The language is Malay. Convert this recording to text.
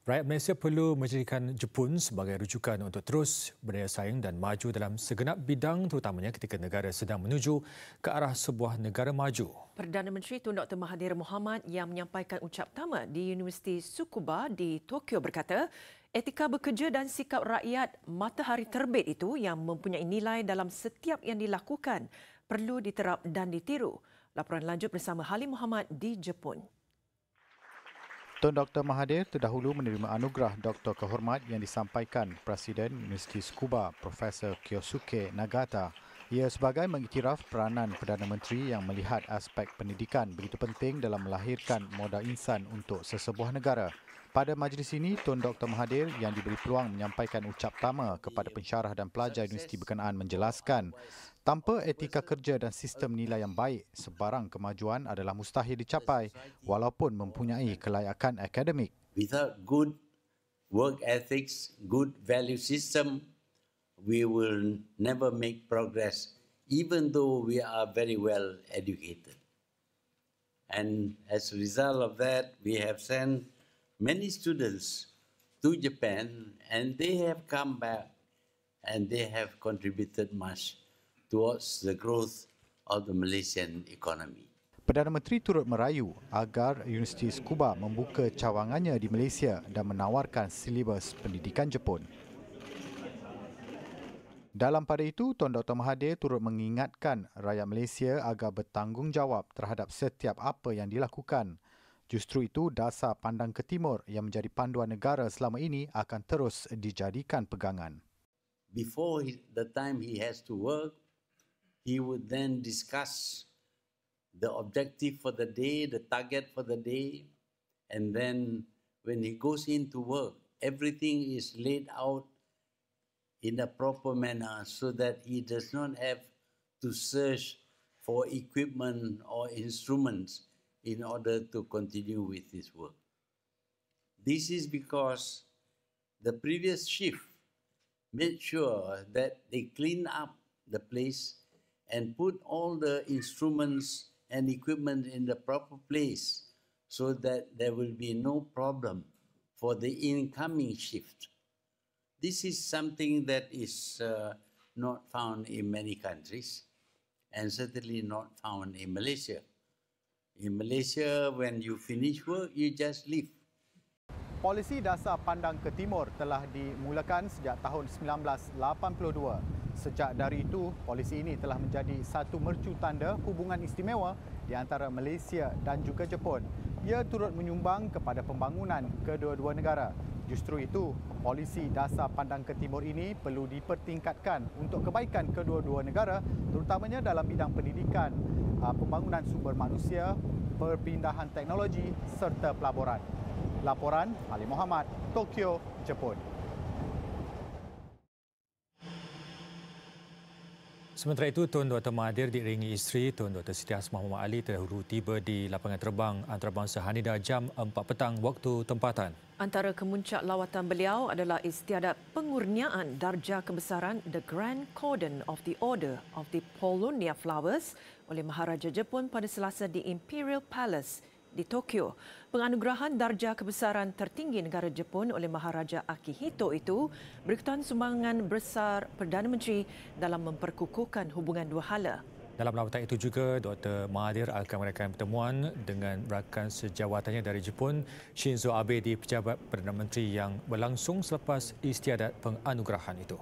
Rakyat Malaysia perlu menjadikan Jepun sebagai rujukan untuk terus berdaya saing dan maju dalam segenap bidang, terutamanya ketika negara sedang menuju ke arah sebuah negara maju. Perdana Menteri Tun Dr. Mahathir Mohamad yang menyampaikan ucap pertama di Universiti Tsukuba di Tokyo berkata, etika bekerja dan sikap rakyat matahari terbit itu yang mempunyai nilai dalam setiap yang dilakukan perlu diterap dan ditiru. Laporan lanjut bersama Halim Muhammad di Jepun. Tun Dr. Mahathir terdahulu menerima anugerah Doktor Kehormat yang disampaikan Presiden Universiti Tsukuba, Profesor Kyosuke Nagata. Ia sebagai mengiktiraf peranan Perdana Menteri yang melihat aspek pendidikan begitu penting dalam melahirkan modal insan untuk sesebuah negara. Pada majlis ini, Tun Dr. Mahathir yang diberi peluang menyampaikan ucap pertama kepada pensyarah dan pelajar universiti berkenaan menjelaskan, tanpa etika kerja dan sistem nilai yang baik, sebarang kemajuan adalah mustahil dicapai walaupun mempunyai kelayakan akademik. Without good work ethics, good value system, we will never make progress, even though we are very well educated. And as a result of that, we have sent many students to Japan, and they have come back and they have contributed much towards the growth of the Malaysian economy. Perdana Menteri turut merayu agar Universiti Tsukuba membuka cawangannya di Malaysia dan menawarkan silibus pendidikan Jepun. Dalam pada itu, Tun Dr. Mahathir turut mengingatkan rakyat Malaysia agar bertanggungjawab terhadap setiap apa yang dilakukan. Justru itu, dasar pandang ke timur yang menjadi panduan negara selama ini akan terus dijadikan pegangan. Before the time he has to work, he would then discuss the objective for the day, the target for the day, and then when he goes into work, everything is laid out in a proper manner so that he does not have to search for equipment or instruments in order to continue with his work. This is because the previous shift made sure that they clean up the place and put all the instruments and equipment in the proper place so that there will be no problem for the incoming shift. This is something that is not found in many countries and certainly not found in Malaysia. In Malaysia, when you finish work, you just leave. Polisi Dasar Pandang ke Timur telah dimulakan sejak tahun 1982. Sejak dari itu, polisi ini telah menjadi satu mercu tanda hubungan istimewa di antara Malaysia dan juga Jepun. Ia turut menyumbang kepada pembangunan kedua-dua negara. Justru itu, polisi Dasar Pandang ke Timur ini perlu dipertingkatkan untuk kebaikan kedua-dua negara, terutamanya dalam bidang pendidikan, pembangunan sumber manusia, perpindahan teknologi serta pelaburan. Laporan Halim Muhammad, Tokyo, Jepun. Sementara itu, Tun Dr. Mahathir diiringi isteri Tun Dr. Siti Hasmah Muhammad Ali terdahulu tiba di lapangan terbang antarabangsa Haneda jam 4 petang waktu tempatan. Antara kemuncak lawatan beliau adalah istiadat pengurniaan darjah kebesaran The Grand Cordon of the Order of the Paulownia Flowers oleh Maharaja Jepun pada Selasa di Imperial Palace di Tokyo. Penganugerahan darjah kebesaran tertinggi negara Jepun oleh Maharaja Akihito itu berikutan sumbangan besar Perdana Menteri dalam memperkukuhkan hubungan dua hala. Dalam lawatan itu juga, Dr. Mahathir akan meraihkan pertemuan dengan rakan sejawatannya dari Jepun, Shinzo Abe, di Pejabat Perdana Menteri yang berlangsung selepas istiadat penganugerahan itu.